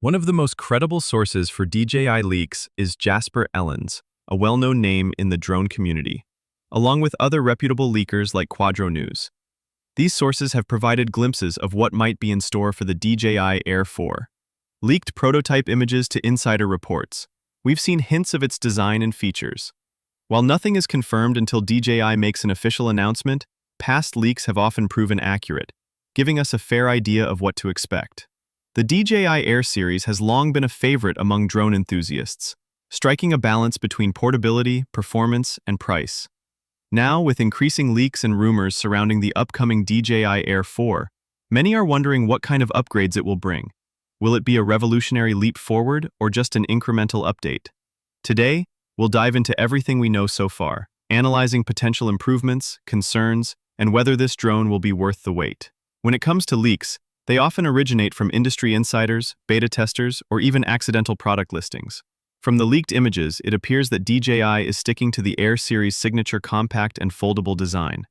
One of the most credible sources for DJI leaks is Jasper Ellens, a well-known name in the drone community, along with other reputable leakers like Quadro News. These sources have provided glimpses of what might be in store for the DJI Air4. Leaked prototype images to insider reports. We've seen hints of its design and features. While nothing is confirmed until DJI makes an official announcement, past leaks have often proven accurate, giving us a fair idea of what to expect. The DJI Air series has long been a favorite among drone enthusiasts, striking a balance between portability, performance, and price. Now, with increasing leaks and rumors surrounding the upcoming DJI Air4, many are wondering what kind of upgrades it will bring. Will it be a revolutionary leap forward or just an incremental update? Today, we'll dive into everything we know so far, analyzing potential improvements, concerns, and whether this drone will be worth the wait. When it comes to leaks, they often originate from industry insiders, beta testers, or even accidental product listings. From the leaked images, it appears that DJI is sticking to the Air series' signature compact and foldable design.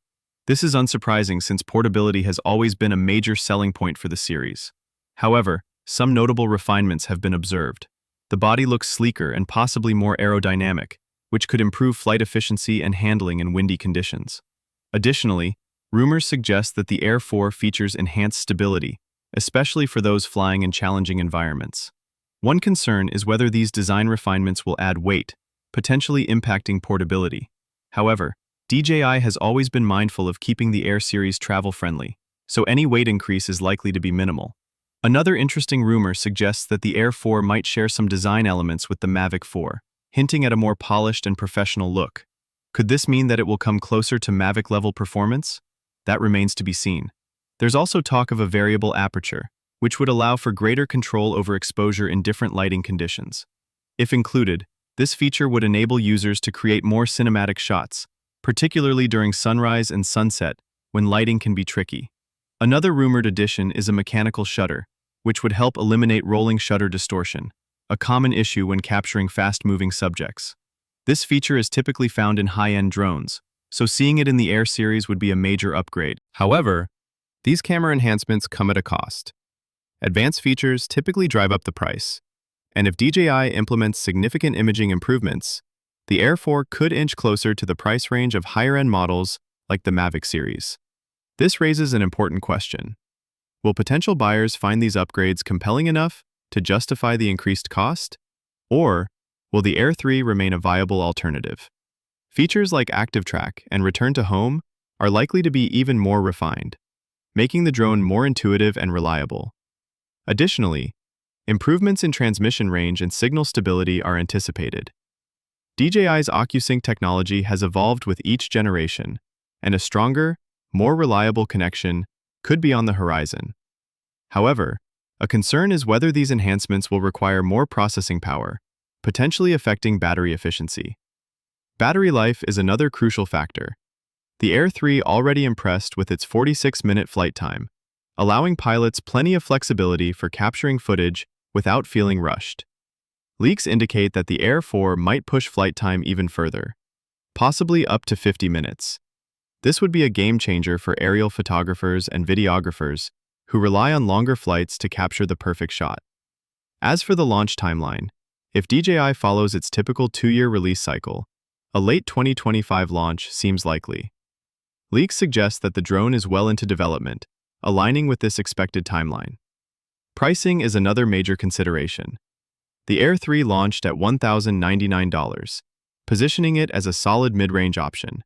This is unsurprising since portability has always been a major selling point for the series. However, some notable refinements have been observed. The body looks sleeker and possibly more aerodynamic, which could improve flight efficiency and handling in windy conditions. Additionally, rumors suggest that the Air4 features enhanced stability, especially for those flying in challenging environments. One concern is whether these design refinements will add weight, potentially impacting portability. However, DJI has always been mindful of keeping the Air series travel-friendly, so any weight increase is likely to be minimal. Another interesting rumor suggests that the Air4 might share some design elements with the Mavic 4, hinting at a more polished and professional look. Could this mean that it will come closer to Mavic-level performance? That remains to be seen. There's also talk of a variable aperture, which would allow for greater control over exposure in different lighting conditions. If included, this feature would enable users to create more cinematic shots, particularly during sunrise and sunset, when lighting can be tricky. Another rumored addition is a mechanical shutter, which would help eliminate rolling shutter distortion, a common issue when capturing fast-moving subjects. This feature is typically found in high-end drones, so seeing it in the Air series would be a major upgrade. However, these camera enhancements come at a cost. Advanced features typically drive up the price, and if DJI implements significant imaging improvements, the Air4 could inch closer to the price range of higher-end models like the Mavic series. This raises an important question. Will potential buyers find these upgrades compelling enough to justify the increased cost? Or will the Air 3 remain a viable alternative? Features like Active Track and Return to Home are likely to be even more refined, making the drone more intuitive and reliable. Additionally, improvements in transmission range and signal stability are anticipated. DJI's OcuSync technology has evolved with each generation, and a stronger, more reliable connection could be on the horizon. However, a concern is whether these enhancements will require more processing power, potentially affecting battery efficiency. Battery life is another crucial factor. The Air 3 already impressed with its 46-minute flight time, allowing pilots plenty of flexibility for capturing footage without feeling rushed. Leaks indicate that the Air 4 might push flight time even further, possibly up to 50 minutes. This would be a game-changer for aerial photographers and videographers who rely on longer flights to capture the perfect shot. As for the launch timeline, if DJI follows its typical 2-year release cycle, a late 2025 launch seems likely. Leaks suggest that the drone is well into development, aligning with this expected timeline. Pricing is another major consideration. The Air 3 launched at $1,099, positioning it as a solid mid-range option.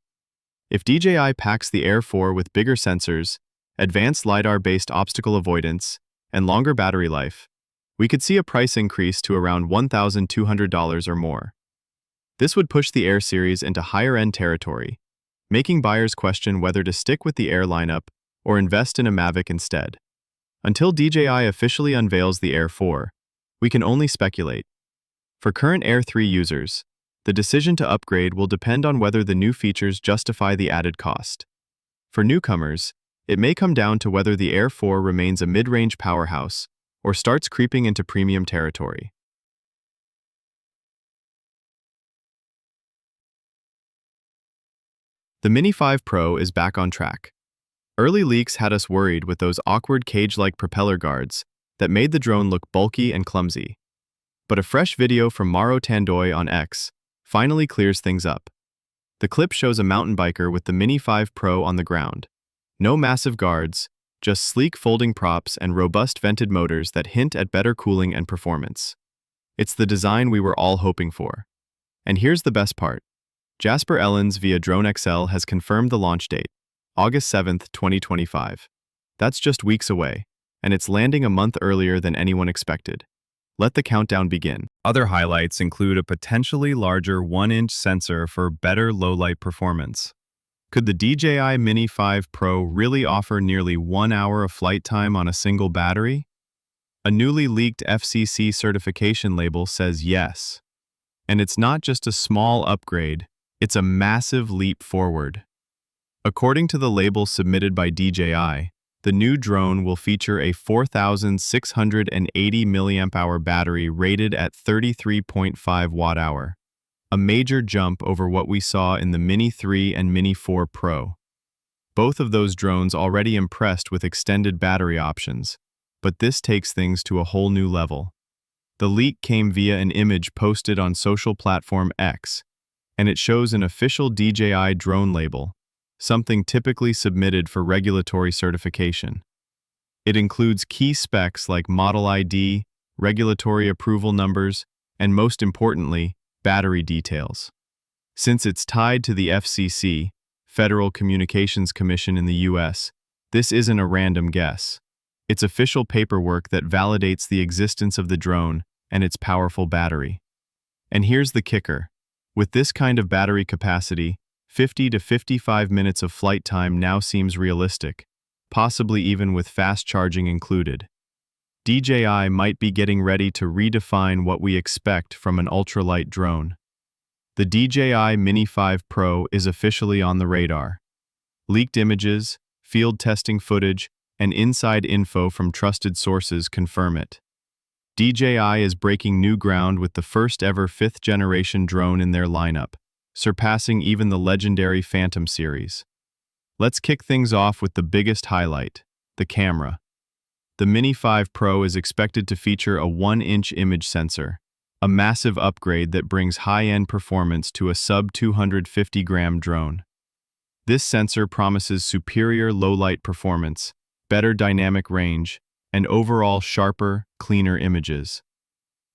If DJI packs the Air 4 with bigger sensors, advanced LiDAR-based obstacle avoidance, and longer battery life, we could see a price increase to around $1,200 or more. This would push the Air series into higher-end territory, making buyers question whether to stick with the Air lineup or invest in a Mavic instead. Until DJI officially unveils the Air 4, we can only speculate. For current Air 3 users, the decision to upgrade will depend on whether the new features justify the added cost. For newcomers, it may come down to whether the Air 4 remains a mid-range powerhouse or starts creeping into premium territory. The Mini 5 Pro is back on track. Early leaks had us worried with those awkward cage-like propeller guards, that made the drone look bulky and clumsy. But a fresh video from Mauro Tandoi on X finally clears things up. The clip shows a mountain biker with the Mini 5 Pro on the ground. No massive guards, just sleek folding props and robust vented motors that hint at better cooling and performance. It's the design we were all hoping for. And here's the best part. Jasper Ellens via Drone XL has confirmed the launch date, August 7, 2025. That's just weeks away, and it's landing a month earlier than anyone expected. Let the countdown begin. Other highlights include a potentially larger 1-inch sensor for better low-light performance. Could the DJI Mini 5 Pro really offer nearly 1 hour of flight time on a single battery? A newly leaked FCC certification label says yes. And it's not just a small upgrade, it's a massive leap forward. According to the label submitted by DJI, the new drone will feature a 4,680 mAh battery rated at 33.5 watt-hour, a major jump over what we saw in the Mini 3 and Mini 4 Pro. Both of those drones already impressed with extended battery options, but this takes things to a whole new level. The leak came via an image posted on social platform X, and it shows an official DJI drone label, something typically submitted for regulatory certification. It includes key specs like model ID, regulatory approval numbers, and most importantly, battery details. Since it's tied to the FCC, Federal Communications Commission in the US, this isn't a random guess. It's official paperwork that validates the existence of the drone and its powerful battery. And here's the kicker. With this kind of battery capacity, 50 to 55 minutes of flight time now seems realistic, possibly even with fast charging included. DJI might be getting ready to redefine what we expect from an ultralight drone. The DJI Mini 5 Pro is officially on the radar. Leaked images, field testing footage, and inside info from trusted sources confirm it. DJI is breaking new ground with the first ever 5th-generation drone in their lineup, surpassing even the legendary Phantom series. Let's kick things off with the biggest highlight, the camera. The Mini 5 Pro is expected to feature a 1-inch image sensor, a massive upgrade that brings high-end performance to a sub-250-gram drone. This sensor promises superior low-light performance, better dynamic range, and overall sharper, cleaner images.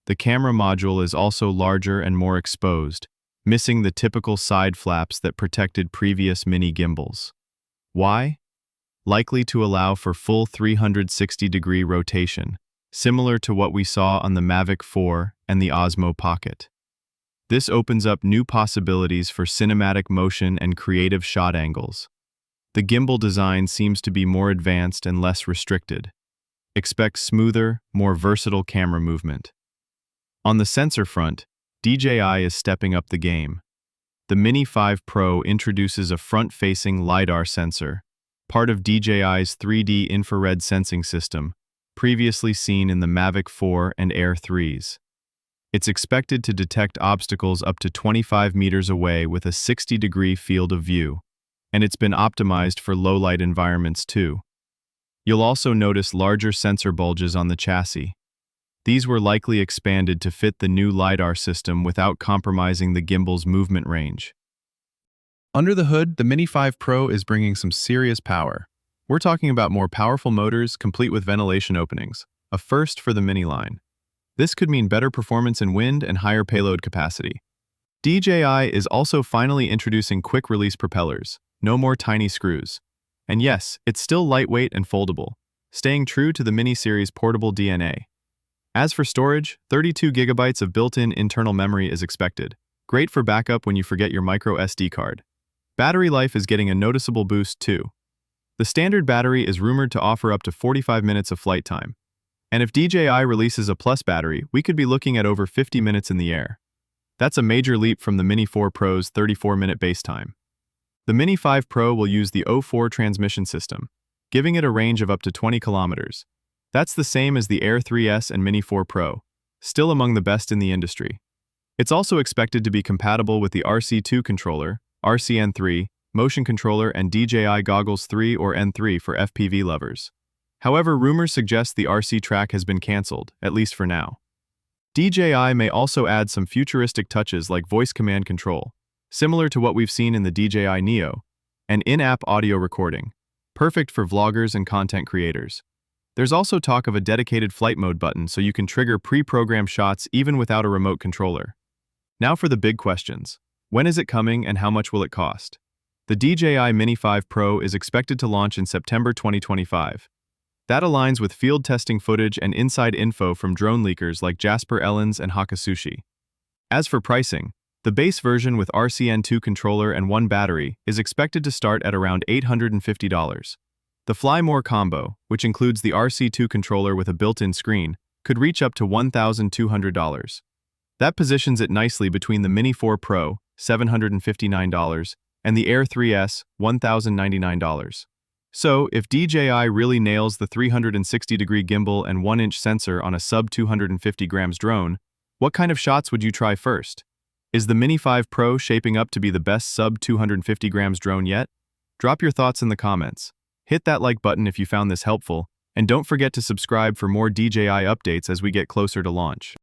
The camera module is also larger and more exposed, missing the typical side flaps that protected previous mini gimbals. Why? Likely to allow for full 360-degree rotation, similar to what we saw on the Mavic 4 and the Osmo Pocket. This opens up new possibilities for cinematic motion and creative shot angles. The gimbal design seems to be more advanced and less restricted. Expect smoother, more versatile camera movement. On the sensor front, DJI is stepping up the game. The Mini 5 Pro introduces a front-facing LiDAR sensor, part of DJI's 3D infrared sensing system, previously seen in the Mavic 4 and Air 3s. It's expected to detect obstacles up to 25 meters away with a 60-degree field of view, and it's been optimized for low-light environments too. You'll also notice larger sensor bulges on the chassis. These were likely expanded to fit the new LiDAR system without compromising the gimbal's movement range. Under the hood, the Mini 5 Pro is bringing some serious power. We're talking about more powerful motors complete with ventilation openings, a first for the Mini line. This could mean better performance in wind and higher payload capacity. DJI is also finally introducing quick-release propellers, no more tiny screws. And yes, it's still lightweight and foldable, staying true to the Mini series' portable DNA. As for storage, 32 gigabytes of built-in internal memory is expected, great for backup when you forget your micro SD card. Battery life is getting a noticeable boost too. The standard battery is rumored to offer up to 45 minutes of flight time. And if DJI releases a Plus battery, we could be looking at over 50 minutes in the air. That's a major leap from the Mini 4 Pro's 34-minute base time. The Mini 5 Pro will use the O4 transmission system, giving it a range of up to 20 kilometers. That's the same as the Air 3S and Mini 4 Pro, still among the best in the industry. It's also expected to be compatible with the RC2 controller, RCN3, motion controller, and DJI Goggles 3 or N3 for FPV lovers. However, rumors suggest the RC track has been cancelled, at least for now. DJI may also add some futuristic touches like voice command control, similar to what we've seen in the DJI Neo, and in-app audio recording, perfect for vloggers and content creators. There's also talk of a dedicated flight mode button so you can trigger pre-programmed shots even without a remote controller. Now for the big questions. When is it coming and how much will it cost? The DJI Mini 5 Pro is expected to launch in September 2025. That aligns with field testing footage and inside info from drone leakers like Jasper Ellens and Hakasushi. As for pricing, the base version with RCN2 controller and 1 battery is expected to start at around $850. The Fly More combo, which includes the RC2 controller with a built-in screen, could reach up to $1,200. That positions it nicely between the Mini 4 Pro, $759, and the Air 3S, $1,099. So, if DJI really nails the 360-degree gimbal and 1-inch sensor on a sub-250 grams drone, what kind of shots would you try first? Is the Mini 5 Pro shaping up to be the best sub-250 grams drone yet? Drop your thoughts in the comments. Hit that like button if you found this helpful, and don't forget to subscribe for more DJI updates as we get closer to launch.